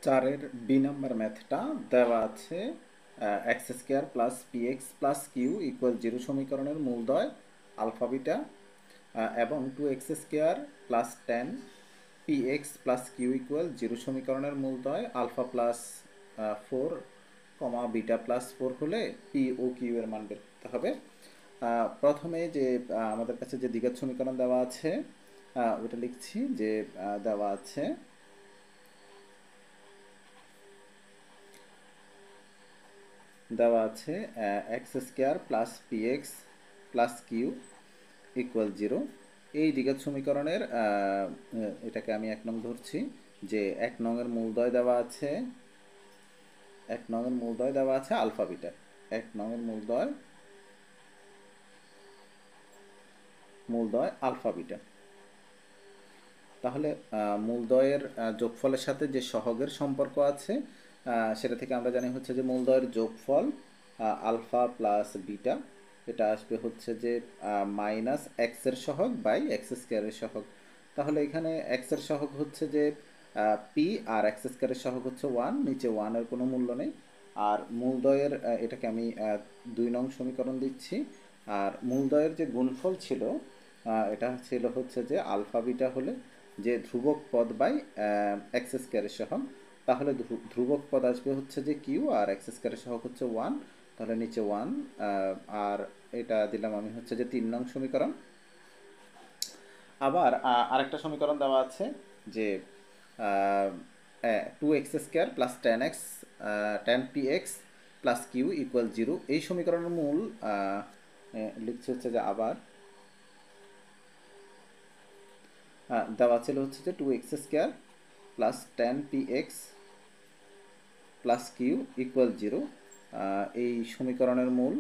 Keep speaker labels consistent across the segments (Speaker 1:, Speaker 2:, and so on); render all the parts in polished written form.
Speaker 1: চারের B number ম্যাথটা দেওয়া আছে x square plus p x plus q equal zero সমীকরণের মূলদ্বয় আলফা বিটা এবং two x square plus ten p x plus q equal zero সমীকরণের মূলদ্বয় alpha plus four comma beta plus four হলে p ও কিউ এর মান বের করতে হবে। প্রথমে যে আমাদের কাছে যে দ্বিঘাত সমীকরণ দেওয়া আছে ওটা লিখছি যে দেওয়া আছে x square plus p x plus q equal zero. এই দ্বিঘাত সমীকরণের এটাকে আমি 1 নং ধরছি যে 1 নংয়ের মূলদ্বয় দেওয়া আছে আলফা বিটা। 1 নংয়ের মূলদ্বয় আলফা বিটা। তাহলে মূলদ্বয়ের যোগফলের সাথে যে সহগের সম্পর্ক আছে সেটা থেকে আমরা জানি হচ্ছে যে মূলদ্বয়ের যোগফল আলফা প্লাস বিটা, এটা আসবে হচ্ছে যে মাইনাস এক্সের সহগ বাই এক্স স্কোয়ারের সহগ। তাহলে এখানে এক্সের সহগ হচ্ছে যে পি আর এক্স স্কোয়ারের সহগ হচ্ছে 1, নিচে 1-এর কোনো মূল্য নেই। আর মূলদ্বয়ের এটাকে আমি 2 নং সমীকরণ দিচ্ছি। আর মূলদ্বয়ের যে গুণফল ছিল এটা ছিল হচ্ছে যে আলফা বিটা হলে যে ধ্রুবক পদ বাই এক্স স্কোয়ারের সহগ। তাহলে ধ্রুবক পদ আসবে হচ্ছে যে কিউ আর এক্স স্কোয়ারের সহগ হচ্ছে 1, তাহলে নিচে 1। আর এটা দিলাম আমি হচ্ছে যে 3 নং সমীকরণ। আবার আরেকটা সমীকরণ দেওয়া আছে যে two x square plus ten x ten p x plus q equal zero. এই সমীকরণের মূল লিখছে হচ্ছে যে আবার দেওয়া ছিল হচ্ছে যে two x square plus ten p x plus q equal zero. এই সমীকরণের মূল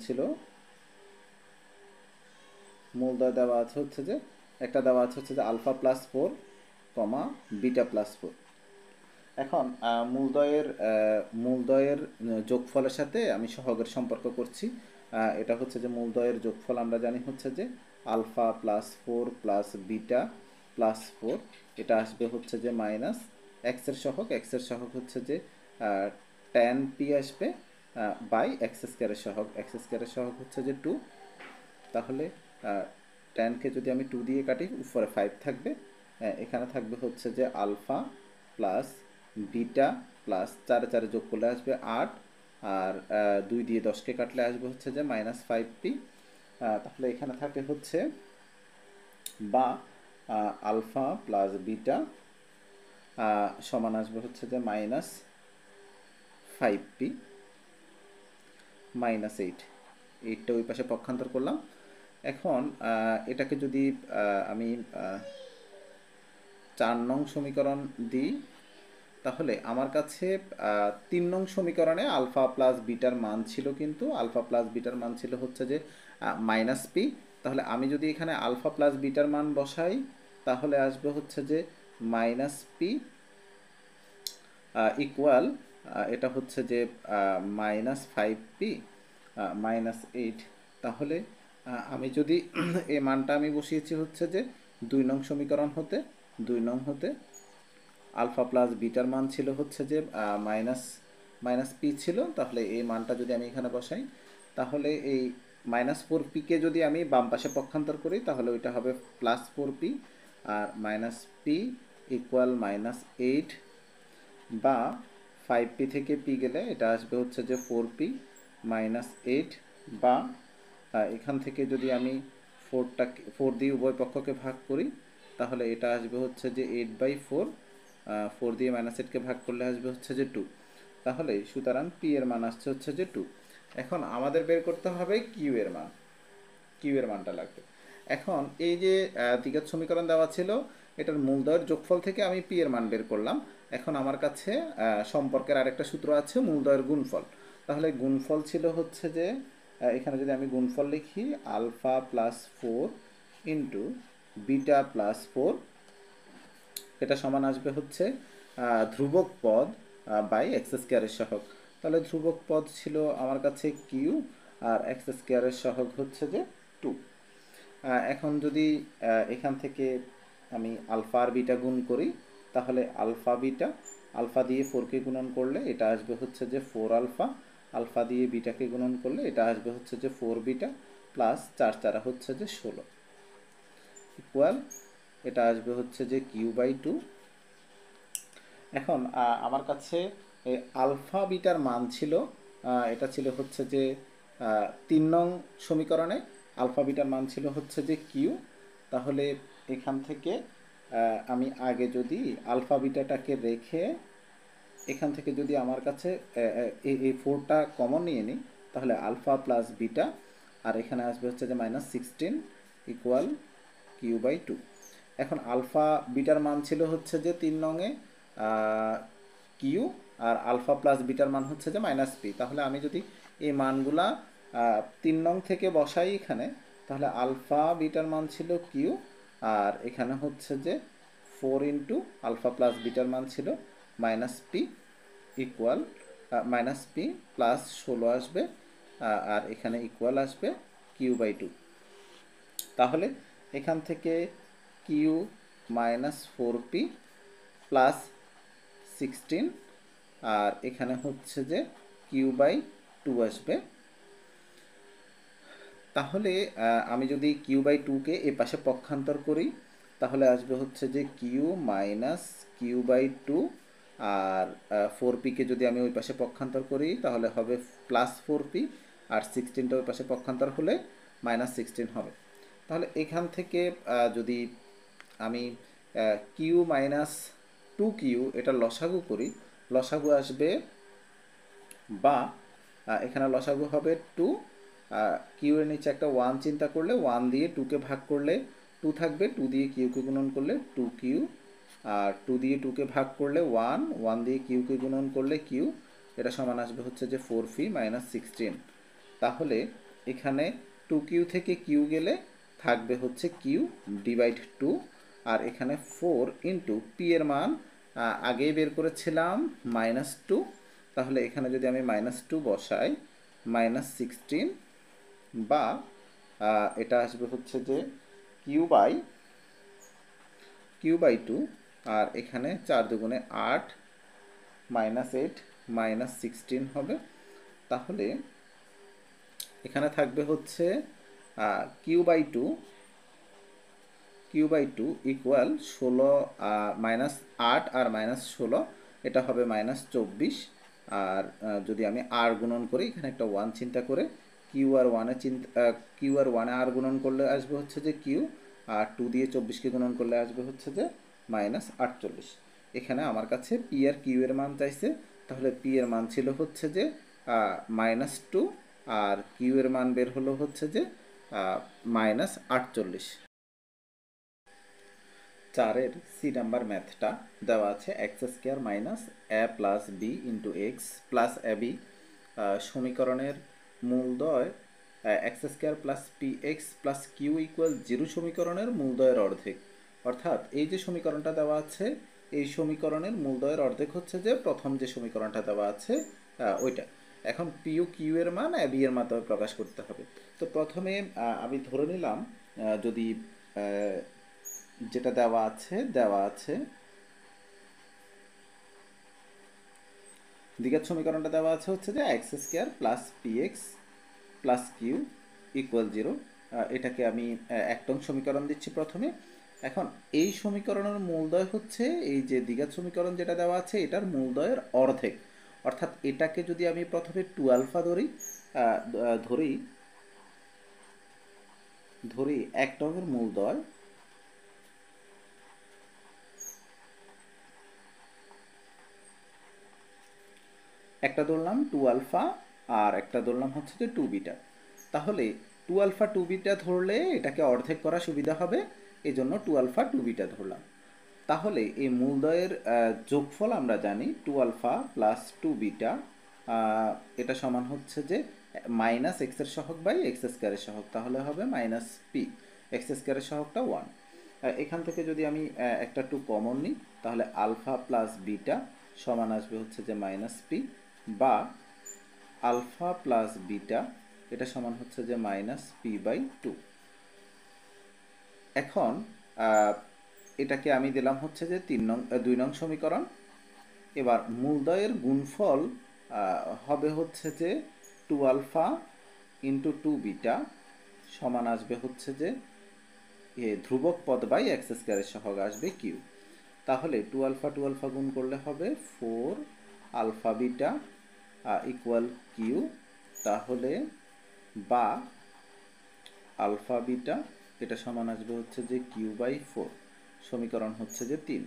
Speaker 1: ছিল মূলদ্বয় দেওয়া আছে হচ্ছে যে একটা দেওয়া আছে হচ্ছে যে alpha plus four comma beta plus four. এখন মূলদ্বয়ের যোগফলের সাথে আমি সহগের সম্পর্ক করছি। এটা হচ্ছে যে মূলদ্বয়ের যোগফল আমরা জানি হচ্ছে যে alpha plus four plus beta plus four, এটা আসবে হচ্ছে যে মাইনাস এক্সের সহগ হচ্ছে যে টেন পি আসবে বাই এক্স স্কোয়ারের সহগ হচ্ছে যে 2। তাহলে টেনকে যদি আমি 2 দিয়ে কাটি উপরে 5 থাকবে। এখানে থাকবে হচ্ছে যে আলফা প্লাস বিটা প্লাস 4 যোগ করলে আসবে 8, আর 2 দিয়ে 10কে কাটলে আসবে হচ্ছে যে মাইনাস 5p। তাহলে এখানে থাকে হচ্ছে বা আলফা প্লাস বিটা সমান আসবে হচ্ছে যে মাইনাস 5p মাইনাস 8টা ওই পাশে পক্ষান্তর করলাম। এখন এটাকে যদি আমি 4 নং সমীকরণ দিই তাহলে আমার কাছে 3 নং সমীকরণে আলফা প্লাস বিটার মান ছিল, কিন্তু আলফা প্লাস বিটার মান ছিল হচ্ছে যে মাইনাস পি। তাহলে আমি যদি এখানে আলফা প্লাস বিটার মান বসাই তাহলে আসবে হচ্ছে যে মাইনাস পি ইকুয়াল এটা হচ্ছে যে মাইনাস 5p মাইনাস 8। তাহলে আমি যদি এই মানটা আমি বসিয়েছি হচ্ছে যে 2 নং সমীকরণ হতে 2 নং হতে আলফা প্লাস বিটার মান ছিল হচ্ছে যে মাইনাস পি ছিল। তাহলে এই মানটা যদি আমি এখানে বসাই তাহলে এই মাইনাস 4p-কে যদি আমি বাম পাশে পক্ষান্তর করি তাহলে ওইটা হবে প্লাস 4p, আর মাইনাস পি ইকুয়াল মাইনাস 8 বা 5p থেকে p গেলে এটা আসবে হচ্ছে যে 4p মাইনাস 8, বা এখান থেকে যদি আমি 4 দিয়ে উভয় পক্ষকে ভাগ করি তাহলে এটা আসবে হচ্ছে যে 8/4। 4 দিয়ে মাইনাস 8কে ভাগ করলে আসবে হচ্ছে যে 2। তাহলে সুতরাং পি এর মান আসছে হচ্ছে যে 2। এখন আমাদের বের করতে হবে কিউ এর মানটা লাগবে। এখন এই যে দ্বিঘাত সমীকরণ দেওয়া ছিল এটার মূলদ্বয়ের যোগফল থেকে আমি পি এর মান বের করলাম। এখন আমার কাছে সম্পর্কের আরেকটা সূত্র আছে মূলদ্বয়ের গুণফল। তাহলে গুণফল ছিল হচ্ছে যে এখানে যদি আমি গুণফল লিখি alpha plus 4 into beta plus 4, এটা সমান আসবে হচ্ছে ধ্রুবক পদ বাই এক্স স্কোয়ারের সহগ। তাহলে ধ্রুবক পদ ছিল আমার কাছে কিউ আর এক্স স্কোয়ারের সহগ হচ্ছে যে 2। এখন যদি এখান থেকে আমি আলফা আর বিটা গুণ করি, তাহলে আলফা দিয়ে 4কে গুণন করলে এটা আসবে হচ্ছে যে 4 আলফা, আলফা দিয়ে বিটাকে গুণন করলে এটা আসবে হচ্ছে যে 4 বিটা, প্লাস 4 4 হচ্ছে যে 16, ইকুয়াল এটা আসবে হচ্ছে যে Q/2। এখন আমার কাছে আলফা বিটার মান ছিল, এটা ছিল হচ্ছে যে 3 নং সমীকরণে আলফা বিটার মান ছিল হচ্ছে যে কিউ। তাহলে এখান থেকে আমি আগে যদি আলফা বিটাটাকে রেখে এখান থেকে যদি আমার কাছে এই 4টা কমন নিয়ে নিই, তাহলে আলফা প্লাস বিটা, আর এখানে আসবে হচ্ছে যে -16 ইকুয়াল Q/2। এখন আলফা বিটার মান ছিল হচ্ছে যে 3 নংয়ে কিউ, আর আলফা প্লাস বিটার মান হচ্ছে যে -p। তাহলে আমি যদি এই মানগুলা 3 নং থেকে বসাই এখানে, তাহলে আলফা বিটার মান ছিল কিউ, আর এখানে হচ্ছে যে 4 ইন্টু আলফা প্লাস বিটার মান ছিল -p ইকুয়াল -p প্লাস 16 আসবে, আর এখানে ইকুয়াল আসবে Q/2। তাহলে এখান থেকে কিউ -4p প্লাস 16, আর এখানে হচ্ছে যে Q/2 আসবে। তাহলে আমি যদি Q/2কে এ পাশে পক্ষান্তর করি, তাহলে আসবে হচ্ছে যে কিউ মাইনাস Q/2, আর 4pকে যদি আমি ওই পাশে পক্ষান্তর করি তাহলে হবে প্লাস 4p, আর 16টা ওই পাশে পক্ষান্তর হলে -16 হবে। তাহলে এখান থেকে যদি আমি কিউ মাইনাস 2q এটা লসাগু করি, লসাগু আসবে, বা এখানে লসাগু হবে 2, কিউ এর নিচে একটা 1 চিন্তা করলে 1 দিয়ে 2কে ভাগ করলে 2 থাকবে, 2 দিয়ে কিউকে গুণন করলে 2q, আর 2 দিয়ে 2কে ভাগ করলে 1, 1 দিয়ে কিউকে গুণন করলে কিউ, এটা সমান আসবে হচ্ছে যে 4p - 16। তাহলে এখানে 2q থেকে কিউ গেলে থাকবে হচ্ছে কিউ ডিভাইড 2, আর এখানে 4 ইন্টু পি এর মান আগেই বের করেছিলাম -2, তাহলে এখানে যদি আমি -2 বসাই, -16, বা এটা আসবে হচ্ছে যে Q/2, আর এখানে 4 দুগুণে 8, -8 -16 হবে। তাহলে এখানে থাকবে হচ্ছে Q/2 ইকুয়াল 16, -8 আর -16, এটা হবে -24, আর যদি আমি আর গুণন করি, এখানে একটা 1 চিন্তা করে কিউ আর 1-এ আর গুণন করলে আসবে হচ্ছে যে কিউ, আর 2 দিয়ে 24কে গুণন করলে আসবে হচ্ছে যে -48। এখানে আমার কাছে পি আর কিউ এর মান চাইছে, তাহলে পি এর মান ছিল হচ্ছে যে -2, আর কিউ এর মান বের হলো হচ্ছে যে -48। 4-এর সি নাম্বার ম্যাথটা দেওয়া আছে x² minus a plus b into x plus a b সমীকরণের মূলদ্বয় x² plus p x plus q equal 0 সমীকরণের মূলদ্বয়ের অর্ধেক। অর্থাৎ এই যে সমীকরণটা দেওয়া আছে, এই সমীকরণের মূলদ্বয়ের অর্ধেক হচ্ছে যে প্রথম যে সমীকরণটা দেওয়া আছে ওইটা। এখন পি ও কিউ এর মান বি এর মাধ্যমে প্রকাশ করতে হবে। তো প্রথমে আমি ধরে নিলাম যদি যেটা দেওয়া আছে দ্বিঘাত সমীকরণটা দেওয়া আছে হচ্ছে যে x² plus p x plus q equal 0। এটাকে আমি এক নং সমীকরণ দিচ্ছি প্রথমে। এখন এই সমীকরণের মূলদ্বয় হচ্ছে এই যে দ্বিঘাত সমীকরণ যেটা দেওয়া আছে এটার মূলদ্বয়ের অর্ধেক, অর্থাৎ এটাকে যদি আমি প্রথমে 2 আলফা ধরি এক নংয়ের মূলদ্বয়, একটা ধরলাম 2 আলফা আর একটা ধরলাম হচ্ছে যে 2 বিটা। তাহলে 2 আলফা 2 বিটা ধরলে এটাকে অর্ধেক করা সুবিধা হবে, এই জন্য 2 আলফা 2 বিটা ধরলাম। তাহলে এই মূলদ্বয়ের যোগফল আমরা জানি 2 আলফা প্লাস 2 বিটা, এটা সমান হচ্ছে যে মাইনাস এক্স এর সহগ বাই এক্স স্কোয়ারের সহগ, তাহলে হবে -p, এক্স স্কোয়ারের সহগটা 1। এখান থেকে যদি আমি একটা 2 কমন নিই, তাহলে আলফা প্লাস বিটা সমান আসবে হচ্ছে যে -p, বা আলফা প্লাস বিটা এটা সমান হচ্ছে যে -p/2। এখন এটাকে আমি দিলাম হচ্ছে যে 2 নং সমীকরণ। এবার মূলদ্বয়ের গুণফল হবে হচ্ছে যে 2 আলফা ইন্টু 2 বিটা সমান আসবে হচ্ছে যে ধ্রুবক পদ বাই এক্স স্কোয়ারের সহগ আসবে কিউ। তাহলে 2 আলফা গুণ করলে হবে 4 আলফা বিটা ইকুয়াল কিউ। তাহলে বা আলফা বিটা এটা সমান আসবে হচ্ছে যে কিউ বাই 4, সমীকরণ হচ্ছে যে 3।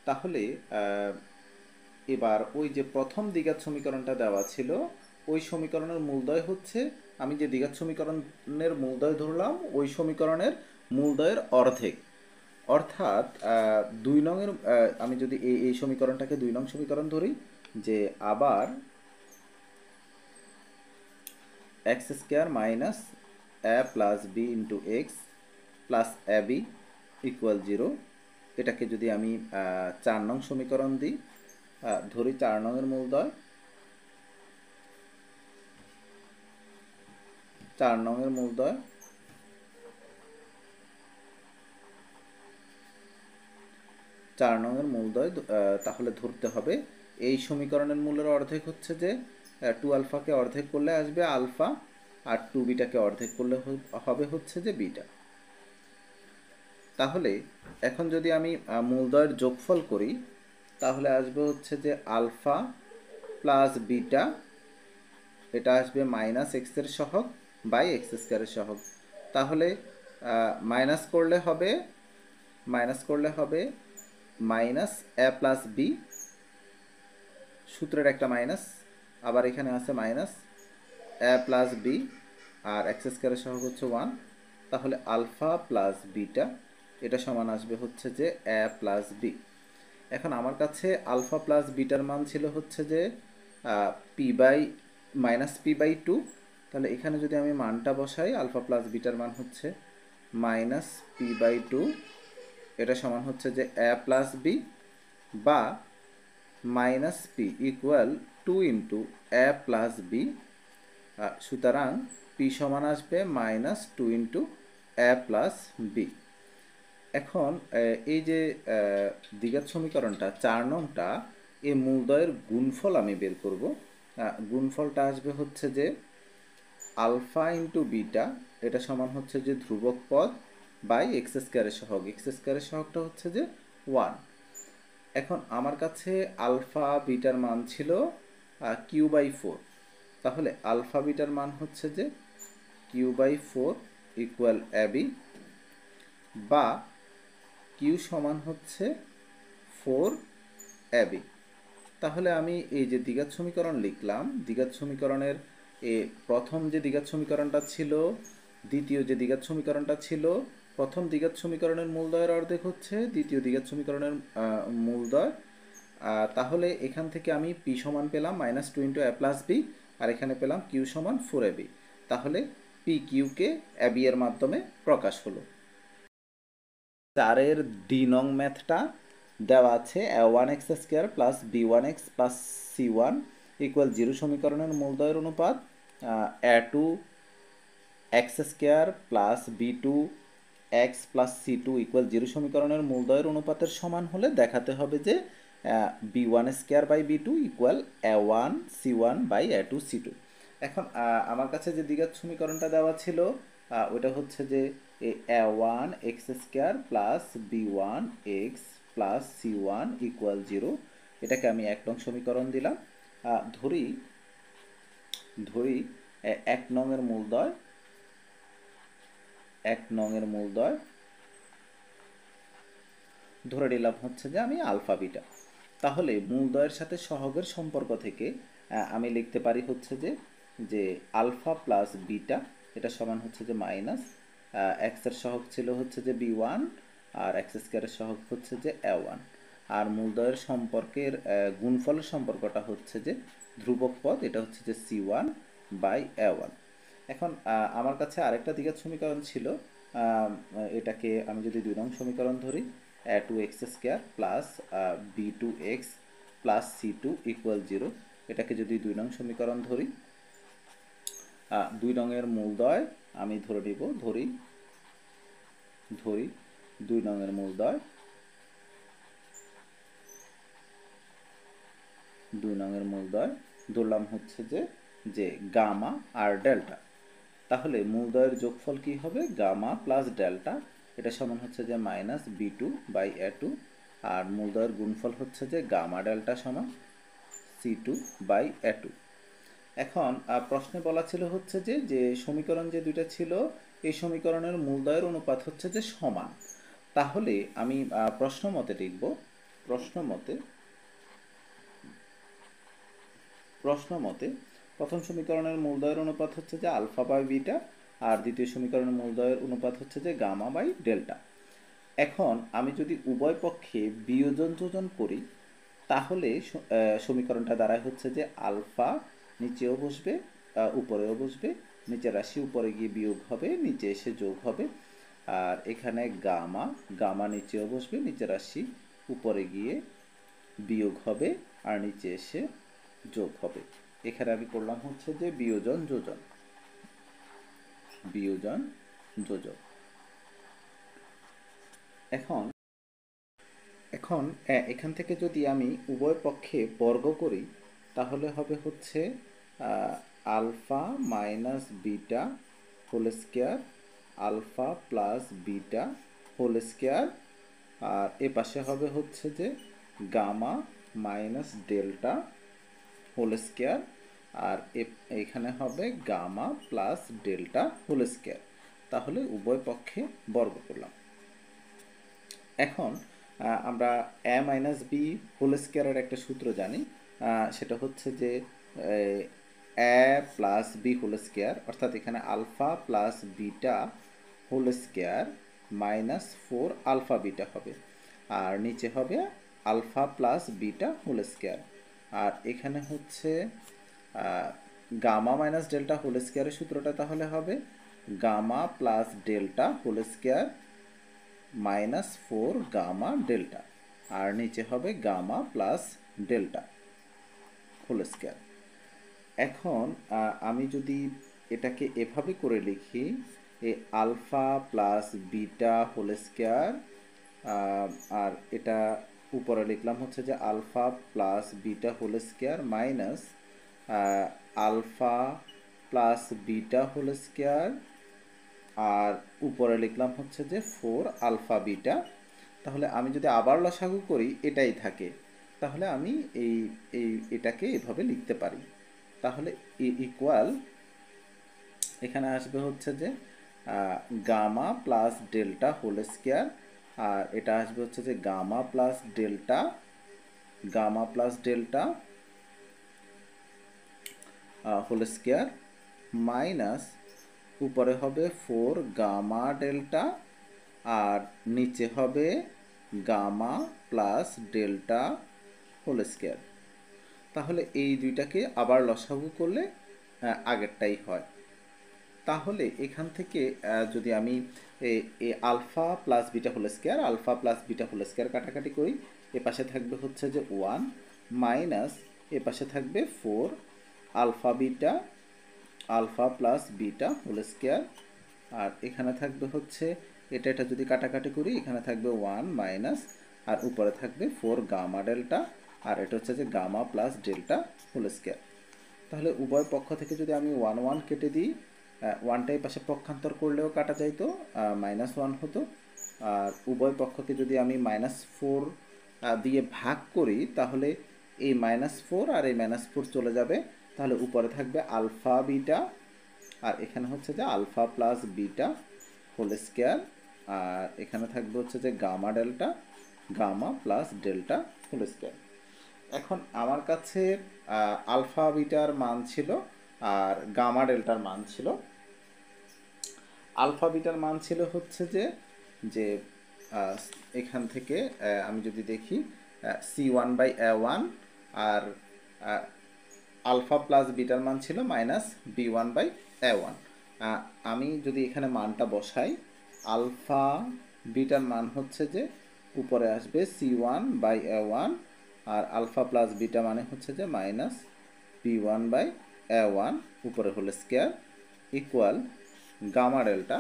Speaker 1: তাহলে এবার ওই যে প্রথম দ্বিঘাত সমীকরণটা দেওয়া ছিল ওই সমীকরণের মূলদ্বয় হচ্ছে, আমি যে দ্বিঘাত সমীকরণের মূলদ্বয় ধরলাম ওই সমীকরণের মূলদ্বয়ের অর্ধেক, অর্থাৎ 2 নংয়ের আমি যদি এই সমীকরণটাকে 2 নং সমীকরণ ধরি, যে আবার x square minus a plus b into x plus a b equal 0, এটাকে যদি আমি 4 নং সমীকরণ দিই, ধরি 4 নংয়ের মূলদ্বয়, 4 নংয়ের মূলদ্বয়, 4 নংয়ের মূলদ্বয় তাহলে ধরতে হবে এই সমীকরণের মূলের অর্ধেক হচ্ছে যে 2 আলফাকে অর্ধেক করলে আসবে আলফা, আর 2 বিটাকে অর্ধেক করলে হবে হচ্ছে যে বিটা। তাহলে এখন যদি আমি মূলদ্বয়ের যোগফল করি তাহলে আসবে হচ্ছে যে আলফা প্লাস বিটা, এটা আসবে মাইনাস এক্সের সহগ বাই এক্স স্কোয়ারের সহগ। তাহলে মাইনাস করলে হবে মাইনাস এ প্লাস বি, সূত্রের একটা মাইনাস, আবার এখানে আছে minus a plus B, R x স্কোয়ারের সহগ হচ্ছে 1। তাহলে আলফা প্লাস বিটা এটা সমান আসবে হচ্ছে যে এ প্লাস বি। এখন আমার কাছে আলফা প্লাস বিটার মান ছিল হচ্ছে যে p by minus p by 2। তাহলে এখানে যদি আমি মানটা বসাই, আলফা প্লাস বিটার মান হচ্ছে মাইনাস পি বাই 2, এটা সমান হচ্ছে যে এ প্লাস বি, বা মাইনাস পি ইকুয়াল 2 ইন্টু এ প্লাস বি। সুতরাং পি সমান আসবে মাইনাস 2 ইন্টু এ প্লাস বি। এখন এই যে দ্বিঘাত সমীকরণটা 4 নংটা, এই মূলদ্বয়ের গুণফল আমি বের করব। গুণফলটা আসবে হচ্ছে যে আলফা ইন্টু বিটা, এটা সমান হচ্ছে যে ধ্রুবক পদ বাই এক্স স্কোয়ারের সহগ, এক্স স্কোয়ারের সহগটা হচ্ছে যে 1। এখন আমার কাছে আলফা বিটার মান ছিল কিউ বাই 4, তাহলে আলফা বিটার মান হচ্ছে যে কিউ বাই 4 ইকুয়াল এবি, বা কিউ সমান হচ্ছে 4 এবি। তাহলে আমি এই যে দ্বিঘাত সমীকরণ লিখলাম, দ্বিঘাত সমীকরণের প্রথম যে দ্বিঘাত সমীকরণটা ছিল, দ্বিতীয় যে দ্বিঘাত সমীকরণটা ছিল, প্রথম দ্বিঘাত সমীকরণের মূলদ্বয়ের অর্ধেক হচ্ছে দ্বিতীয় দ্বিঘাত সমীকরণের মূলদ্বয়। তাহলে এখান থেকে আমি পি সমান পেলাম মাইনাস 2 ইন্টু এ প্লাস বি, আর এখানে পেলাম কিউ সমান 4 এবি। তাহলে পি কিউকে এবি এর মাধ্যমে প্রকাশ হলো। 4-এর ডি নং ম্যাথটা দেওয়া আছে one x square plus b one x plus c one equal 0 সমীকরণের মূলদ্বয়ের অনুপাত a two x square plus b two x plus c two equal 0 সমীকরণের মূলদ্বয়ের অনুপাতের সমান হলে দেখাতে হবে যে b one square by b two equal a one c one by a two c two. এখন আমার কাছে যে দ্বিঘাত সমীকরণটা দেওয়া ছিল ওটা হচ্ছে যে a one x square plus b one x plus c one equal 0, এটাকে আমি 1 নং সমীকরণ দিলাম। ধরি 1 নংয়ের মূলদ্বয়, 1 নংয়ের মূলদ্বয় ধরে নিলাম হচ্ছে যে আমি আলফা বিটা। তাহলে মূলদ্বয়ের সাথে সহগের সম্পর্ক থেকে আমি লিখতে পারি হচ্ছে যে আলফা প্লাস বিটা এটা সমান হচ্ছে যে মাইনাস এক্সের সহগ ছিল হচ্ছে যে বি ওয়ান, আর এক্স স্কোয়ারের সহগ হচ্ছে যে এ ওয়ান, আর মূলদ্বয়ের সম্পর্কের গুণফলের সম্পর্কটা হচ্ছে যে ধ্রুবক পদ, এটা হচ্ছে যে c one by a one. এখন আমার কাছে আরেকটা দ্বিঘাত সমীকরণ ছিল, এটাকে আমি যদি 2 নং সমীকরণ ধরি, a two x square plus b two x plus c two equal 0, এটাকে যদি 2 নং সমীকরণ ধরি, 2 নংয়ের মূলদ্বয় আমি ধরে নিব, ধরি 2 নংয়ের মূলদ্বয়, 2 নংয়ের মূলদ্বয় ধরলাম হচ্ছে যে গামা আর ডেল্টা। তাহলে মূলদ্বয়ের যোগফল কি হবে? গামা প্লাস ডেল্টা, এটা সমান হচ্ছে যে মাইনাস B2/A2, আর মূলদ্বয়ের গুণফল হচ্ছে যে গামা ডেল্টা সমান C2/A2। এখন প্রশ্নে বলা ছিল হচ্ছে যে সমীকরণ যে দুইটা ছিল এই সমীকরণের মূলদ্বয়ের অনুপাত হচ্ছে যে সমান। তাহলে আমি প্রশ্ন মতে লিখব, প্রশ্ন মতে প্রথম সমীকরণের মূলদ্বয়ের অনুপাত হচ্ছে যে আলফা বাই বিটা, আর দ্বিতীয় সমীকরণের মূলদ্বয়ের অনুপাত হচ্ছে যে গামা বাই ডেল্টা। এখন আমি যদি উভয় পক্ষে বিয়োজন যোজন করি তাহলে সমীকরণটা দাঁড়ায় হচ্ছে যে আলফা নিচেও বসবে উপরেও বসবে, নিচের রাশি উপরে গিয়ে বিয়োগ হবে, নিচে এসে যোগ হবে। আর এখানে গামা, গামা নিচেও বসবে, নিচের রাশি উপরে গিয়ে বিয়োগ হবে আর নিচে এসে যোগ হবে। এখানে আমি করলাম হচ্ছে যে বিয়োজন যোজন, বিয়োজন যোজন। এখন এখান থেকে যদি আমি উভয় পক্ষে বর্গ করি তাহলে হবে হচ্ছে alpha minus beta whole square, alpha plus beta whole square, আর এ পাশে হবে হচ্ছে যে gamma minus delta whole square, আর এখানে হবে gamma plus delta whole square. তাহলে উভয় পক্ষে বর্গ করলাম। এখন আমরা a মাইনাস বি হোল স্কোয়ারের একটা সূত্র জানি, সেটা হচ্ছে যে a plus b whole square, অর্থাৎ এখানে alpha plus beta whole square minus 4 alpha beta হবে, আর নিচে হবে alpha plus beta whole square. আর এখানে হচ্ছে গামা মাইনাস ডেল্টা হোল স্কোয়ারের সূত্রটা তাহলে হবে gamma plus delta whole square minus 4 gamma delta, আর নিচে হবে gamma plus delta whole square. এখন আমি যদি এটাকে এভাবে করে লিখি, alpha plus beta whole square, আর এটা উপরে লিখলাম হচ্ছে যে alpha plus beta whole square minus alpha plus beta whole square, আর উপরে লিখলাম হচ্ছে যে 4 আলফা বিটা। তাহলে আমি যদি আবার লসাগু করি এটাই থাকে, তাহলে আমি এটাকে এভাবে লিখতে পারি। তাহলে ইকুয়াল এখানে আসবে হচ্ছে যে gamma plus delta whole square, আর এটা আসবে হচ্ছে যে gamma plus delta whole square minus উপরে হবে 4 গামা ডেল্টা, আর নিচে হবে gamma plus delta whole square. তাহলে এই দুইটাকে আবার লসাগু করলে আগেরটাই হয়। তাহলে এখান থেকে যদি আমি alpha plus beta whole square, alpha plus beta whole square কাটাকাটি করি, এ পাশে থাকবে হচ্ছে যে 1 মাইনাস এ পাশে থাকবে 4 alpha plus beta whole square, আর এখানে থাকবে হচ্ছে এটা যদি কাটাকাটি করি এখানে থাকবে 1 মাইনাস, আর উপরে থাকবে 4 গামা ডেল্টা, আর এটা হচ্ছে যে gamma plus delta whole square. তাহলে উভয় পক্ষ থেকে যদি আমি 1 1 কেটে দিই, 1টাই পাশে পক্ষান্তর করলেও কাটা যাইতো, -1 হতো। আর উভয় পক্ষকে যদি আমি -4 দিয়ে ভাগ করি তাহলে এই -4 আর এই -4 চলে যাবে, তাহলে উপরে থাকবে আলফা বিটা, আর এখানে হচ্ছে যে alpha plus beta whole square, আর এখানে থাকবে হচ্ছে যে gamma plus delta whole square. এখন আমার কাছে আলফা বিটার মান ছিল আর গামা ডেল্টার মান ছিল। আলফা বিটার মান ছিল হচ্ছে যে এখান থেকে আমি যদি দেখি C1/A1, আর আলফা প্লাস বিটার মান ছিল -B1/A1। আমি যদি এখানে মানটা বসাই, আলফা বিটার মান হচ্ছে যে উপরে আসবে C1/A1, আর আলফা প্লাস বিটা মানে হচ্ছে যে -B1/A1 উপরে whole square equal gamma delta.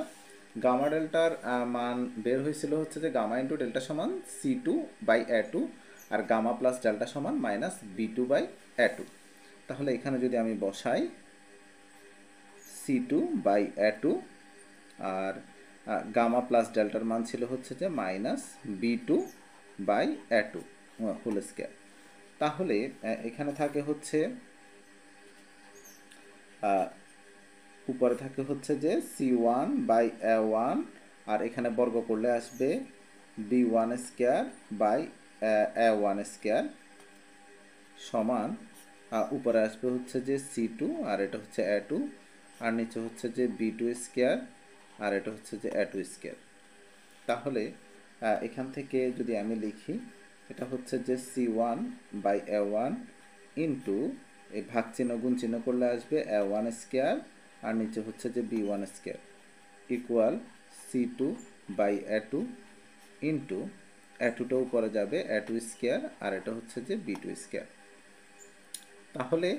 Speaker 1: Gamma ডেল্টার মান বের হয়েছিল হচ্ছে যে গামা ইন্টু ডেল্টা সমান C2/A2 আর গামা প্লাস ডেল্টা সমান মাইনাস B2/A2। তাহলে এখানে যদি আমি বসাই C2/A2 আর গামা প্লাস ডেল্টার মান ছিল হচ্ছে যে মাইনাস B2/A2 হোল স্কয়ার। তাহলে এখানে থাকে হচ্ছে উপরে থাকে হচ্ছে যে C1/A1 আর এখানে বর্গ করলে আসবে B1 square by A1 square সমান উপরে আসবে হচ্ছে যে C2 আর এটা হচ্ছে A2 আর নিচে হচ্ছে যে B2 স্কয়ার আর এটা হচ্ছে যে A2 স্কয়ার। তাহলে এখান থেকে যদি আমি লিখি এটা হচ্ছে যে C1/A1 ইন্টু এই ভাগ চিহ্ন গুণ চিহ্ন করলে আসবে A1 স্কয়ার আর নিচে হচ্ছে যে B1 square equal C2/A2 into A2টা উপরে যাবে A2 স্কয়ার আর এটা হচ্ছে যে B2 স্কয়ার। তাহলে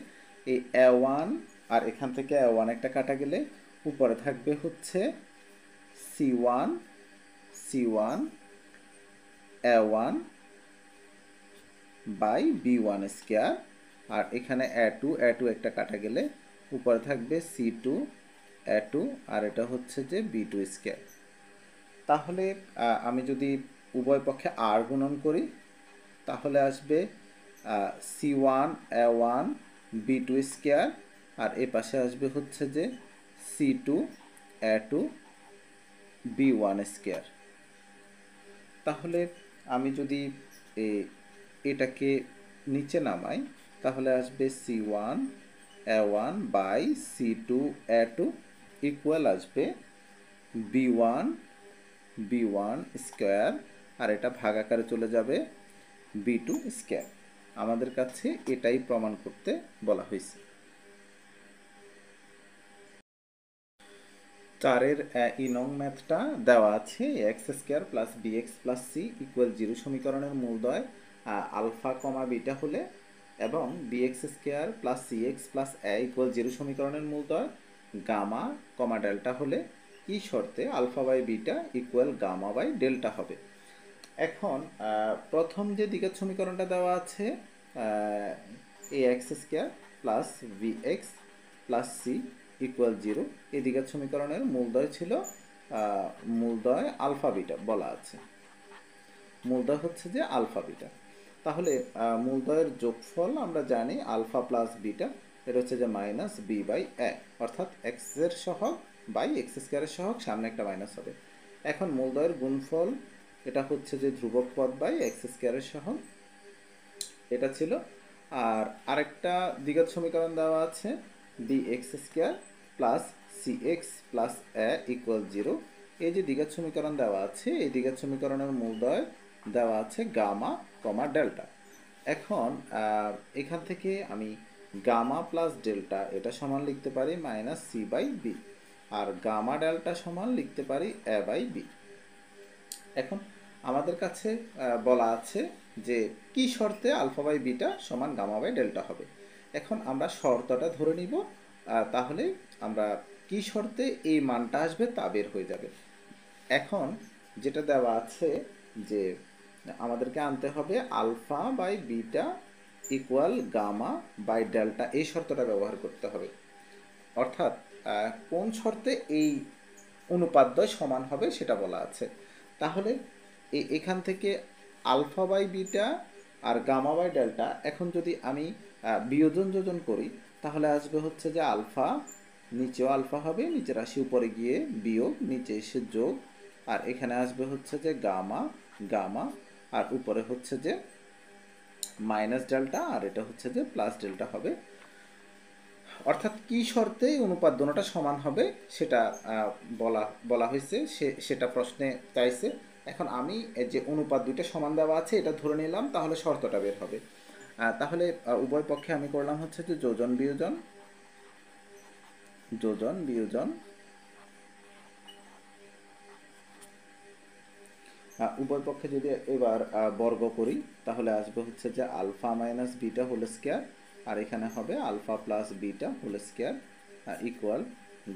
Speaker 1: এই A1 আর এখান থেকে A1 একটা কাটা গেলে উপরে থাকবে হচ্ছে C1 A1 by B1 square আর এখানে A2 একটা কাটা গেলে উপরে থাকবে C2 A2 আর এটা হচ্ছে যে B2 স্কয়ার। তাহলে আমি যদি উভয় পক্ষে আর গুণন করি তাহলে আসবে C1A1 B2 স্কয়ার আর এ পাশে আসবে হচ্ছে যে C2A2 B1 স্কয়ার। তাহলে আমি যদি এটাকে নিচে নামাই তাহলে আসবে C1A1 বাই C2A2 ইকুয়াল আসবে B1 স্কয়ার আর এটা ভাগ আকারে চলে যাবে B2 স্কয়ার। আমাদের কাছে এটাই প্রমাণ করতে বলা হয়েছে। 4-এর নং ম্যাথটা দেওয়া আছে x square plus b x plus c equal 0 সমীকরণের মূলদ্বয় আলফা কমা বিটা হলে এবং b x square plus c x plus a equal 0 সমীকরণের মূলদ্বয় গামা কমা ডেল্টা হলে কি শর্তে alpha by beta equal gamma by delta হবে। এখন প্রথম যে দ্বিঘাত সমীকরণটা দেওয়া আছে a x square plus b x plus c equal 0 এই দ্বিঘাত সমীকরণের মূলদ্বয় ছিল মূলদ্বয় আলফা বিটা বলা আছে, মূলদ্বয় হচ্ছে যে আলফা বিটা। তাহলে মূলদ্বয়ের যোগফল আমরা জানি আলফা প্লাস বিটা এটা হচ্ছে যে মাইনাস বি বাই এ অর্থাৎ এক্স এর সহগ বাই এক্স স্কয়ারের সহগ সামনে একটা মাইনাস হবে। এখন মূলদ্বয়ের গুণফল এটা হচ্ছে যে ধ্রুবক পদ বাই এক্স স্কয়ারের সহগ এটা ছিল। আর আরেকটা দ্বিঘাত সমীকরণ দেওয়া আছে dx square plus cx plus a equal 0। এই যে দ্বিঘাত সমীকরণ দেওয়া আছে এই দ্বিঘাত সমীকরণের মূলদ্বয় দেওয়া আছে গামা কমা ডেল্টা। এখন এখান থেকে আমি গামা প্লাস ডেল্টা এটা সমান লিখতে পারি মাইনাস সি বাই বি আর গামা ডেল্টা সমান লিখতে পারি এ বাই বি। এখন আমাদের কাছে বলা আছে যে কি শর্তে আলফা বাই বিটা সমান গামা বাই ডেল্টা হবে। এখন আমরা শর্তটা ধরে নিব, তাহলে আমরা কি শর্তে এই মানটা আসবে তা বের হয়ে যাবে। এখন যেটা দেওয়া আছে যে আমাদেরকে আনতে হবে alpha by beta equal gamma by delta এই শর্তটা ব্যবহার করতে হবে। অর্থাৎ কোন শর্তে এই অনুপাতদ্বয় সমান হবে সেটা বলা আছে। তাহলে এখান থেকে আলফা বাই বিটা আর গামা বাই ডেল্টা এখন যদি আমি বিয়োজন যোজন করি তাহলে আসবে হচ্ছে যে আলফা নিচেও আলফা হবে, নিচে রাশি উপরে গিয়ে বিয়োগ নিচে এসে যোগ আর এখানে আসবে হচ্ছে যে গামা গামা আর উপরে হচ্ছে যে মাইনাস ডেল্টা আর এটা হচ্ছে যে প্লাস ডেল্টা হবে। অর্থাৎ কি শর্তে অনুপাত দুটোটা সমান হবে সেটা বলা হয়েছে, সেটা প্রশ্নে চাইছে। এখন আমি যে অনুপাত দুইটা সমান দেওয়া আছে এটা ধরে নিলাম, তাহলে শর্তটা বের হবে। তাহলে উভয় পক্ষে আমি করলাম হচ্ছে যে যোজন বিয়োজন উভয় পক্ষে যদি এবার বর্গ করি তাহলে আসবে হচ্ছে যে alpha minus beta whole square আর এখানে হবে alpha plus beta whole square equal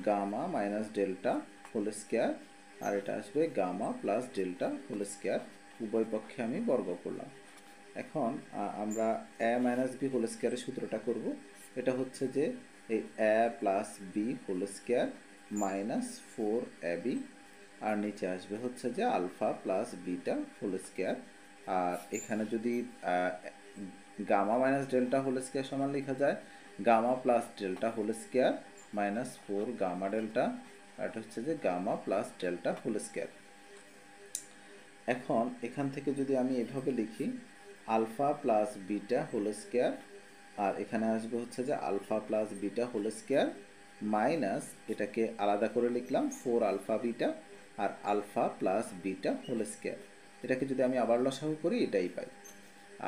Speaker 1: gamma minus delta whole square, আর এটা আসবে gamma plus delta whole square. উভয় পক্ষে আমি বর্গ করলাম। এখন আমরা এ মাইনাস বি হোল স্কোয়ারের সূত্রটা করব। এটা হচ্ছে যে এই a plus b whole square minus 4ab, আর নিচে আসবে হচ্ছে যে alpha plus beta whole square. আর এখানে যদি gamma minus delta whole square সমান লেখা যায় gamma plus delta whole square minus 4 gamma delta, আর এটা হচ্ছে যে gamma plus delta whole square. এখন এখান থেকে যদি আমি এভাবে লিখি alpha plus beta whole square, আর এখানে আসবে হচ্ছে যে alpha plus beta whole square minus, এটাকে আলাদা করে লিখলাম 4 আলফা বিটা আর alpha plus beta whole square. এটাকে যদি আমি আবার লসাগু করি এটাই পাই।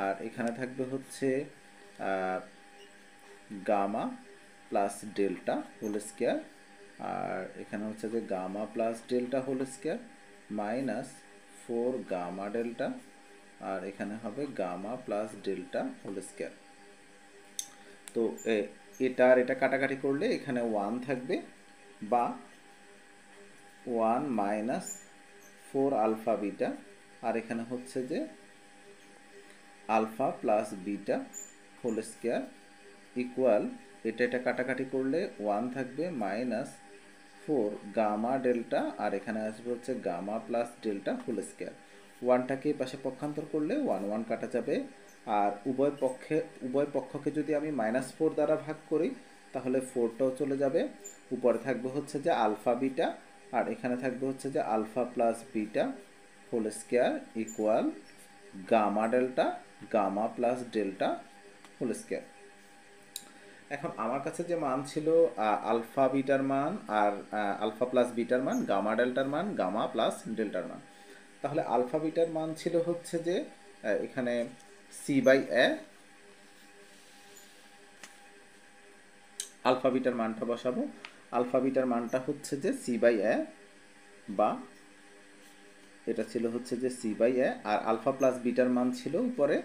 Speaker 1: আর এখানে থাকবে হচ্ছে gamma plus delta whole square, আর এখানে হচ্ছে যে gamma plus delta whole square minus 4 gamma delta, আর এখানে হবে gamma plus delta whole square. তো এটা আর এটা কাটাকাটি করলে এখানে 1 থাকবে, বা 1 মাইনাস 4 আলফা বিটা, আর এখানে হচ্ছে যে alpha plus beta whole square equal, এটা কাটাকাটি করলে 1 থাকবে মাইনাস 4 গামা ডেল্টা, আর এখানে আসবে হচ্ছে gamma plus delta whole square. 1টাকে পাশে পক্ষান্তর করলে 1 1 কাটা যাবে, আর উভয় পক্ষকে যদি আমি -4 দ্বারা ভাগ করি তাহলে 4টাও চলে যাবে। উপরে থাকবে হচ্ছে যে আলফা বিটা, আর এখানে থাকবে হচ্ছে যে alpha plus beta whole square equal gamma delta gamma plus delta whole square. এখন আমার কাছে যে মান ছিল আলফা বিটার মান আর আলফা প্লাস বিটার মান, গামা ডেল্টার মান, গামা প্লাস ডেল্টার মান। তাহলে আলফা বিটার মান ছিল হচ্ছে যে এখানে c/a, আলফা বিটার মানটা বসাবো। আলফা বিটার মানটা হচ্ছে যে c/a, বা এটা ছিল হচ্ছে যে c/a, আর আলফা প্লাস বিটার মান ছিল উপরে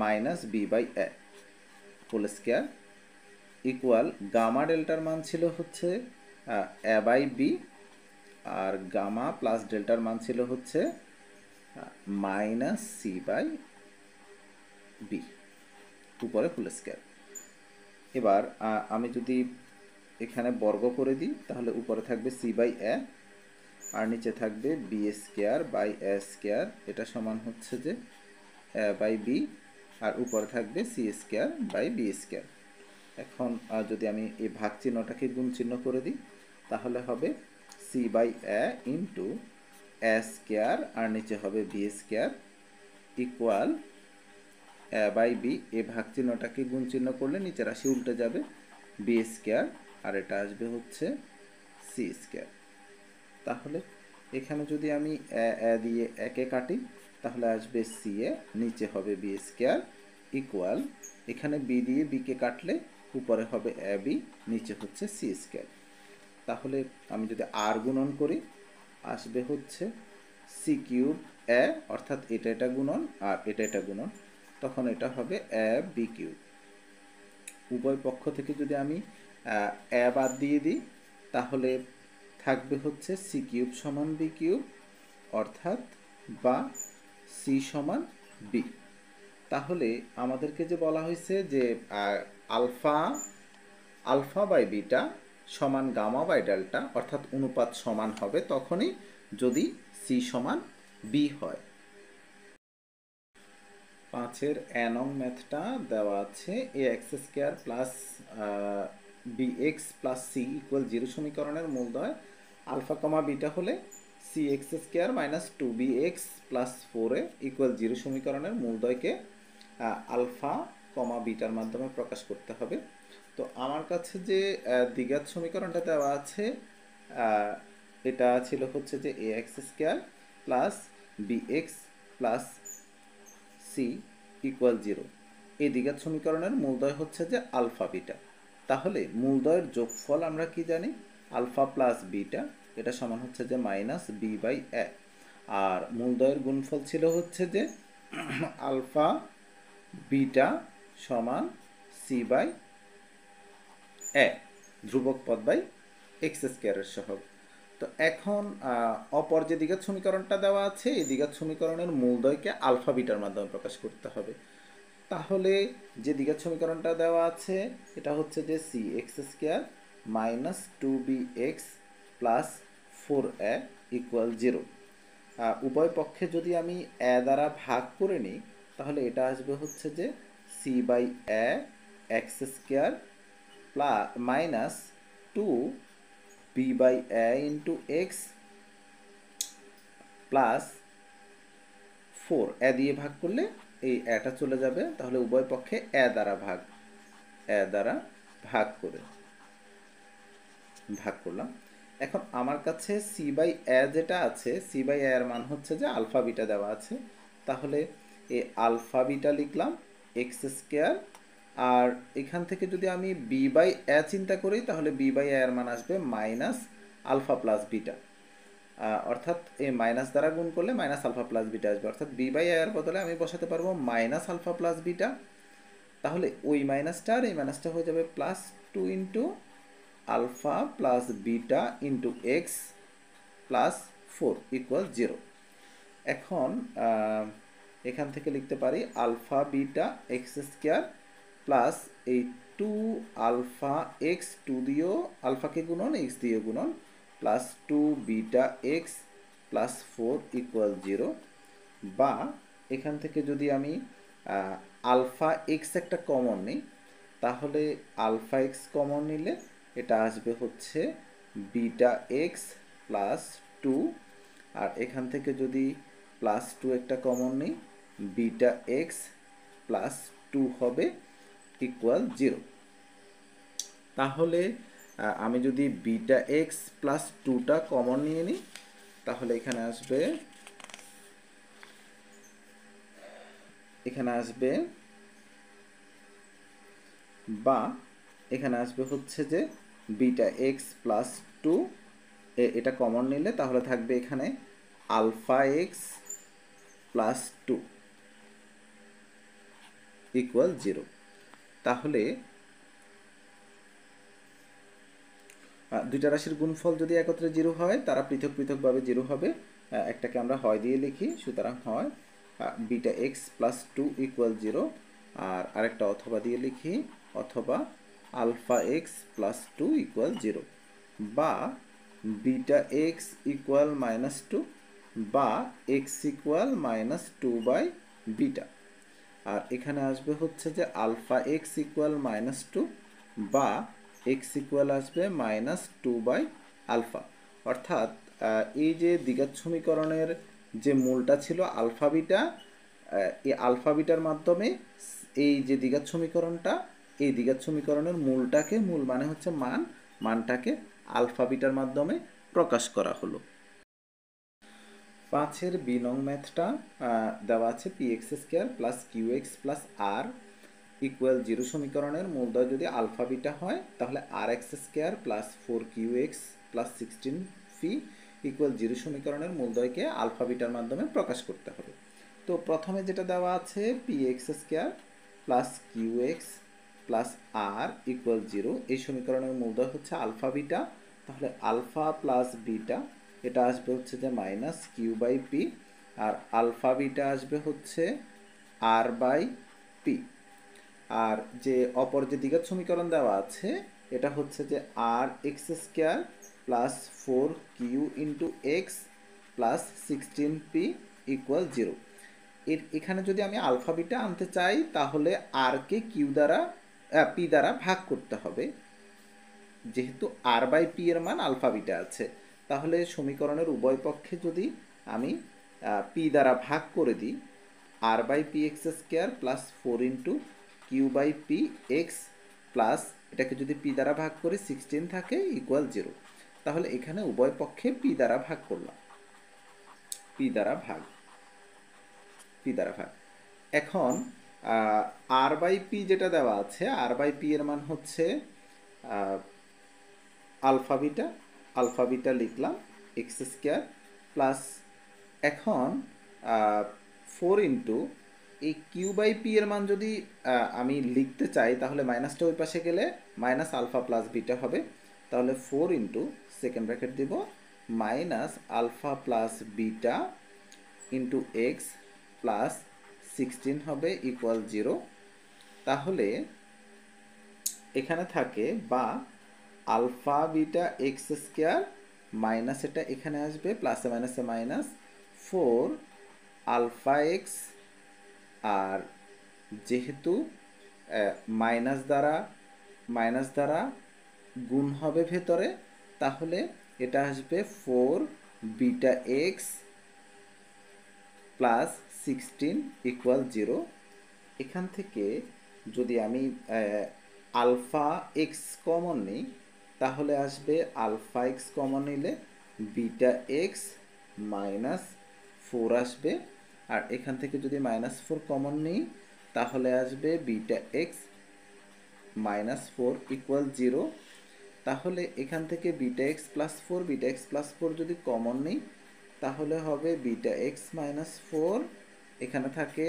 Speaker 1: minus b/a whole square equal gamma ডেল্টার মান ছিল হচ্ছে a/b, আর গামা প্লাস ডেল্টার মান ছিল হচ্ছে মাইনাস c/b উপরে হোল স্কোয়ার। এবার আমি যদি এখানে বর্গ করে দিই তাহলে উপরে থাকবে c/a আর নিচে থাকবে b square by a square, এটা সমান হচ্ছে যে a/b, আর উপরে থাকবে c square by b square. এখন যদি আমি এই ভাগ চিহ্নটাকে গুণ চিহ্ন করে দিই তাহলে হবে c/a ইন্টু এ স্কোয়ার আর নিচে হবে বি স্কোয়ার ইকুয়াল a/b। এই ভাগ চিহ্নটাকে গুণ চিহ্ন করলে নিচে রাশি উল্টে যাবে, বি স্কোয়ার আর এটা আসবে হচ্ছে সি স্কোয়ার। তাহলে এখানে যদি আমি এ দিয়ে একে কাটি তাহলে আসবে সি এ, নিচে হবে বি স্কোয়ার ইকুয়াল, এখানে বি দিয়ে বিকে কাটলে উপরে হবে এ বি, নিচে হচ্ছে সি স্কোয়ার। তাহলে আমি যদি আর গুণন করি আসবে হচ্ছে সি কিউব এ, অর্থাৎ এটা গুণন আর এটা গুণন, তখন এটা হবে এ বি কিউব। উভয় পক্ষ থেকে যদি আমি এ বাদ দিয়ে দিই তাহলে থাকবে হচ্ছে সি কিউব সমান বি কিউব, অর্থাৎ বা সি সমান বি। তাহলে আমাদেরকে যে বলা হয়েছে যে আলফা বাই বিটা সমান গামা বাই ডেল্টা, অর্থাৎ অনুপাত সমান হবে তখনই যদি সি সমান বি হয়। 5-এর এ নং ম্যাথটা দেওয়া আছে a x square plus b x plus c equal 0 সমীকরণের মূলদয় আলফা কমা বিটা হলে c x square minus 2bx plus 4a equal 0 সমীকরণের মূলদয়কে আলফা কমা বিটার মাধ্যমে প্রকাশ করতে হবে। তো আমার কাছে যে দ্বিঘাত সমীকরণটা দেওয়া আছে এটা ছিল হচ্ছে যে a x square plus b x plus c equal 0। এই দ্বিঘাত সমীকরণের মূলদয় হচ্ছে যে আলফা বিটা। তাহলে মূলদয়ের যোগফল আমরা কি জানি, আলফা প্লাস বিটা, এটা সমান হচ্ছে যে মাইনাস বি বাই এ, আর মূলদয়ের গুণফল ছিল হচ্ছে যে আলফা বিটা সমান সি বাই এ, ধ্রুবক পদ বাই এক্স স্কোয়ারের সহগ। তো এখন অপর যে দ্বিঘাত সমীকরণটা দেওয়া আছে এই দ্বিঘাত সমীকরণের মূলদ্বয়কে আলফা বিটার মাধ্যমে প্রকাশ করতে হবে। তাহলে যে দ্বিঘাত সমীকরণটা দেওয়া আছে এটা হচ্ছে যে c x square minus two b x plus four a equal zero. উভয় পক্ষে যদি আমি এ দ্বারা ভাগ করে নিই তাহলে এটা আসবে হচ্ছে যে c by a x square plus minus two b by a into x plus four a দিয়ে ভাগ করলে এই এটা চলে যাবে, তাহলে উভয় পক্ষে এ দ্বারা ভাগ করলাম। এখন আমার কাছে সি বাই এ যেটা আছে, সি বাই এর মান হচ্ছে যে আলফা বিটা দেওয়া আছে, তাহলে এই আলফা বিটা লিখলাম এক্স স্কোয়ার। আর এখান থেকে যদি আমি বি বাই এ চিন্তা করি তাহলে বি বাই এর মান আসবে মাইনাস আলফা প্লাস বিটা, অর্থাৎ এই মাইনাস দ্বারা গুণ করলে মাইনাস আলফা প্লাস বিটা আসবে, অর্থাৎ বি বাই এর বদলে আমি বসাতে পারবো মাইনাস আলফা প্লাস বিটা। তাহলে ওই মাইনাসটা আর এই মাইনাসটা হয়ে যাবে plus two into alpha plus beta into x plus four equal zero. এখন এখান থেকে লিখতে পারি alpha beta x square plus এই টু আলফা এক্স, টু দিয়েও আলফাকে গুণন এক্স দিয়ে গুণন, plus two beta x plus four equal zero. বা এখান থেকে যদি আমি আলফা এক্স একটা কমন নিই তাহলে আলফা এক্স কমন নিলে এটা আসবে হচ্ছে বিটা এক্স প্লাস টু, আর এখান থেকে যদি প্লাস টু একটা কমন নিই বিটা এক্স প্লাস টু হবে ইকুয়াল জিরো। তাহলে আমি যদি বিটা এক্স প্লাস টুটা কমন নিয়ে নিই তাহলে এখানে আসবে বা এখানে আসবে হচ্ছে যে বিটা এক্স প্লাস টু, এটা কমন নিলে তাহলে থাকবে এখানে alpha x plus two equal zero. তাহলে দুইটা রাশির গুণফল যদি একত্রে জিরো হয় তারা পৃথক পৃথকভাবে জিরো হবে, একটাকে আমরা হয় দিয়ে লিখি, সুতরাং হয় beta x plus two equal zero, আর আরেকটা অথবা দিয়ে লিখি অথবা alpha x plus two equal zero, বা beta x equal minus two, বা x equal minus two by beta. আর এখানে আসবে হচ্ছে যে alpha x equal minus two বা এক্স ইকুয়াল আসবে মাইনাস টু বাই আলফা। অর্থাৎ এই যে দ্বিঘাত সমীকরণের যে মূলটা ছিল আলফা বিটা, এই আলফা বিটার মাধ্যমে এই যে দ্বিঘাত সমীকরণটা, এই দ্বিঘাত সমীকরণের মূলটাকে, মূল মানে হচ্ছে মানটাকে আলফা বিটার মাধ্যমে প্রকাশ করা হলো। 5-এর বি নং ম্যাথটা দেওয়া আছে p x square plus q x plus r equal zero সমীকরণের মূলদ্বয় যদি আলফা বিটা হয় তাহলে r x square plus four q x plus 16 p equal zero সমীকরণের মূলদ্বয়কে আলফা বিটার মাধ্যমে প্রকাশ করতে হবে। তো প্রথমে যেটা দেওয়া আছে p x square plus q x plus r equal zero, এই সমীকরণের মূলদ্বয় হচ্ছে আলফা বিটা, তাহলে আলফা প্লাস বিটা এটা আসবে হচ্ছে যে মাইনাস কিউ বাই পি, আর আলফা বিটা আসবে হচ্ছে আর বাই পি। আর যে অপর যে দ্বিঘাত সমীকরণ দেওয়া আছে এটা হচ্ছে যে r x square plus four q into x plus 16 p equal zero. এখানে যদি আমি আলফা বিটা আনতে চাই তাহলে আর কে কিউ দ্বারা পি দ্বারা ভাগ করতে হবে, যেহেতু আর বাই পি এর মান আলফা বিটা আছে, তাহলে সমীকরণের উভয় পক্ষে যদি আমি পি দ্বারা ভাগ করে দিই r by p x square plus four into q by p x plus এটাকে যদি পি দ্বারা ভাগ করি 16 থাকে ইকুয়াল জিরো, তাহলে এখানে উভয় পক্ষে পি দ্বারা ভাগ করলাম, পি দ্বারা ভাগ। এখন আর বাই পি যেটা দেওয়া আছে, আর বাই পি এর মান হচ্ছে আলফা বিটা লিখলাম এক্স স্কোয়ার প্লাস, এখন ফোর ইন্টু এই কিউ বাই পি এর মান যদি আমি লিখতে চাই তাহলে মাইনাসটা ওই পাশে গেলে মাইনাস আলফা প্লাস বিটা হবে, তাহলে 4 ইন্টু সেকেন্ড ব্র্যাকেট দিব minus alpha plus beta into x plus 16 হবে ইকুয়াল 0। তাহলে এখানে থাকে বা alpha beta x square minus এটা এখানে আসবে প্লাসে মাইনাসে মাইনাস 4 আলফা এক্স, আর যেহেতু মাইনাস দ্বারা গুণ হবে ভেতরে, তাহলে এটা আসবে 4 বিটা এক্স প্লাস 16 ইকুয়াল 0। এখান থেকে যদি আমি আলফা এক্স কমন নিই তাহলে আসবে আলফা এক্স কমন নিলে বিটা এক্স মাইনাস 4 আসবে, আর এখান থেকে যদি -4 কমন নিই তাহলে আসবে বিটা এক্স -4 ইকুয়াল 0। তাহলে এখান থেকে beta x plus 4 beta x plus 4 যদি কমন নিই তাহলে হবে বিটা এক্স -4, এখানে থাকে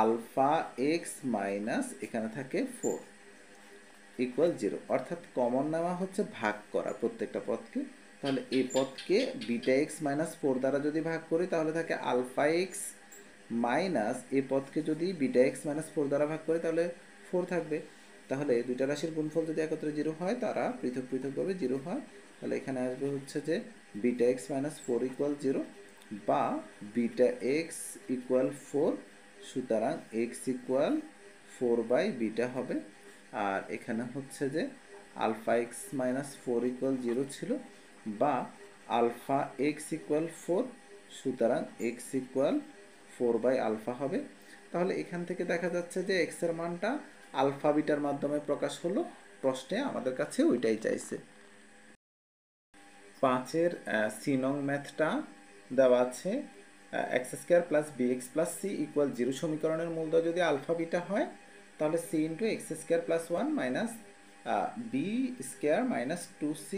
Speaker 1: আলফা এক্স মাইনাস এখানে থাকে 4 ইকুয়াল 0। অর্থাৎ কমন নেওয়া হচ্ছে ভাগ করা প্রত্যেকটা পদকে। তাহলে এই পদকে বিটা এক্স -4 দ্বারা যদি ভাগ করি তাহলে থাকে আলফা এক্স মাইনাস এই পদকে যদি বিটা এক্স -4 দ্বারা ভাগ করি তাহলে 4 থাকবে। তাহলে দুইটা রাশির গুণফল যদি একত্রে 0 হয় তারা পৃথক পৃথকভাবে 0 হয়। তাহলে এখানে আসবে হচ্ছে যে বিটা এক্স -4 ইকুয়াল 0 বা বিটা এক্স ইকুয়াল 4। সুতরাং এক্স ইকুয়াল 4 বাই বিটা হবে। আর এখানে হচ্ছে যে আলফা এক্স -4 ইকুয়াল 0 ছিল, বা আলফা এক্স ইকুয়াল 4, সুতরাং এক্স ইকুয়াল 4 বাই আলফা হবে। তাহলে এখান থেকে দেখা যাচ্ছে যে এক্স এর মানটা আলফা বিটার মাধ্যমে প্রকাশ হলো। প্রশ্নে আমাদের কাছে ওইটাই চাইছে। 5-এর সি নং ম্যাথটা দেওয়া আছে x square plus b x plus c equal 0 সমীকরণের মূলদয় যদি আলফা বিটা হয় তাহলে c into x square plus 1 minus b square minus 2c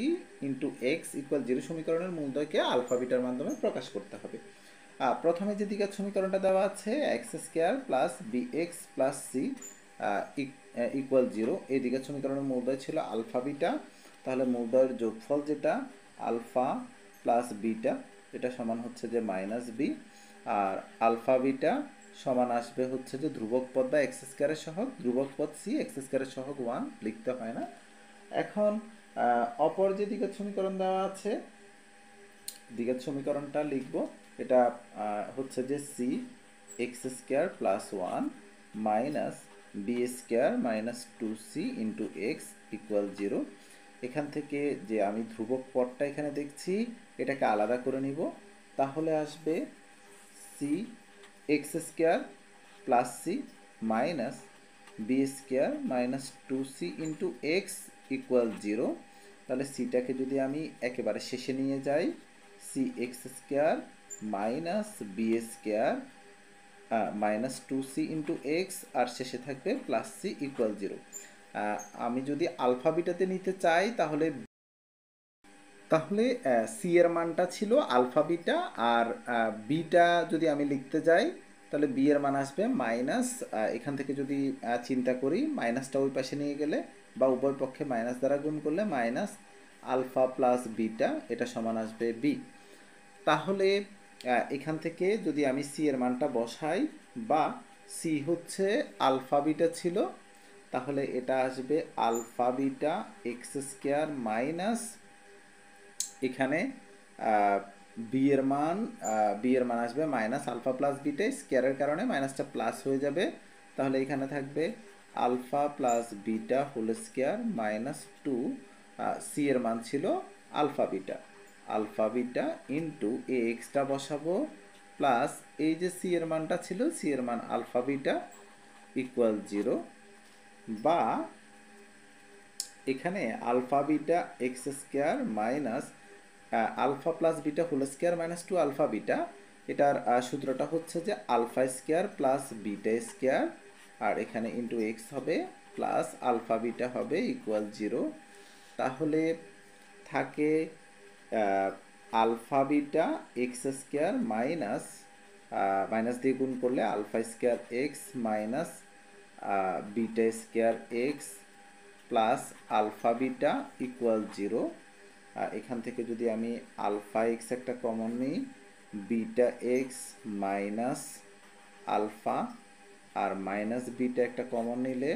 Speaker 1: into x equal 0 সমীকরণের মূলদয়কে আলফা বিটার মাধ্যমে প্রকাশ করতে হবে। প্রথমে যে দ্বিঘাত সমীকরণটা দেওয়া আছে x square plus b x plus c equal 0, এই দ্বিঘাত সমীকরণের মূলদয় ছিল আলফা বিটা। তাহলে মূলদয়ের যোগফল যেটা আলফা প্লাস বিটা এটা সমান হচ্ছে যে মাইনাস বি, আর আলফা বিটা সমান আসবে হচ্ছে যে ধ্রুবক পদ বা এক্স স্কোয়ারের সহগ, ধ্রুবক পদ সি এক্স স্কোয়ারের সহগ 1 লিখতে হয় না। এখন অপর যে দ্বিঘাত সমীকরণ দেওয়া আছে দ্বিঘাত সমীকরণটা লিখব। এটা হচ্ছে যে c x square plus 1 minus b square minus 2c into x equal 0। এখান থেকে যে আমি ধ্রুবক পদটা এখানে দেখছি এটাকে আলাদা করে নিব, তাহলে আসবে c x square plus c minus b square minus 2c into x equal 0। তাহলে সিটাকে যদি আমি একেবারে শেষে নিয়ে যাই c x square minus b square minus 2c into x আর শেষে থাকবে প্লাস সি ইকুয়াল 0। আমি যদি আলফা বিটাতে নিতে চাই তাহলে সি এর মানটা ছিল আলফা বিটা, আর বিটা যদি আমি লিখতে যাই তাহলে বি এর মান আসবে মাইনাস, এখান থেকে যদি চিন্তা করি মাইনাসটা ওই পাশে নিয়ে গেলে বা উভয় পক্ষে মাইনাস দ্বারা গুণ করলে মাইনাস আলফা প্লাস বিটা এটা সমান আসবে বি। তাহলে এখান থেকে যদি আমি সি এর মানটা বসাই বা সি হচ্ছে আলফা বিটা ছিল, তাহলে এটা আসবে alpha beta x square minus এখানে বি এর মান আসবে মাইনাস আলফা প্লাস বিটা, স্কোয়ারের কারণে মাইনাসটা প্লাস হয়ে যাবে। তাহলে এখানে থাকবে alpha plus beta whole square minus 2, c এর মান ছিল আলফা বিটা ইন্টু এ এক্সটা বসাবো প্লাস এই যে সি এর মানটা ছিল সি এর মান আলফা বিটা ইকুয়াল 0, বা এখানে alpha beta x square minus alpha plus beta whole square minus 2 alpha beta, এটার সূত্রটা হচ্ছে যে alpha square plus beta square আর এখানে ইন্টু এক্স হবে প্লাস আলফা বিটা হবে ইকুয়াল 0। তাহলে থাকে alpha beta x square minus দিয়ে গুণ করলে alpha square x minus beta square x plus alpha beta equal 0। এখান থেকে যদি আমি আলফা এক্স একটা কমন নিই, বিটা এক্স মাইনাস আলফা আর মাইনাস বিটা একটা কমন নিলে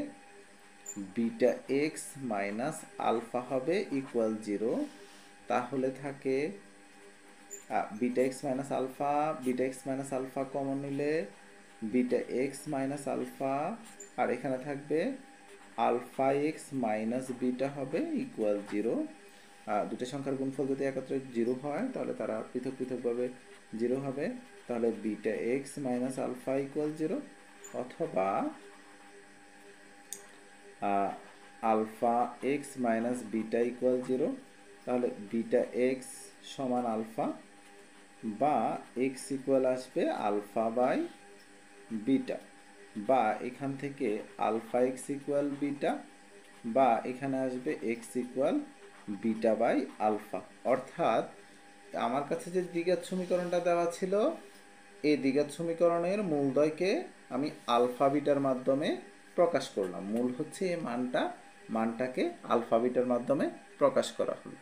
Speaker 1: বিটা এক্স মাইনাস আলফা হবে ইকুয়াল 0। তাহলে থাকে beta x minus alpha common নিলে বিটা এক্স মাইনাস আলফা, আর এখানে থাকবে আলফা এক্স মাইনাস বিটা হবে ইকুয়াল 0। দুটো সংখ্যার গুণফল যদি একত্রে 0 হয় তাহলে তারা পৃথক পৃথকভাবে 0 হবে। তাহলে beta x minus alpha equal 0, অথবা alpha x minus beta equal 0। তাহলে বিটা এক্স সমান আলফা, বা এক্স ইকুয়াল আসবে আলফা বাই বিটা, বা এখান থেকে আলফা এক্স ইকুয়াল বিটা, বা এখানে আসবে x equal beta by alpha. অর্থাৎ আমার কাছে যে দ্বিঘাত সমীকরণটা দেওয়া ছিল, এই দ্বিঘাত সমীকরণের মূলদ্বয়কে আমি আলফা বিটার মাধ্যমে প্রকাশ করলাম। মূল হচ্ছে এই মানটাকে আলফা বিটার মাধ্যমে প্রকাশ করা হলো।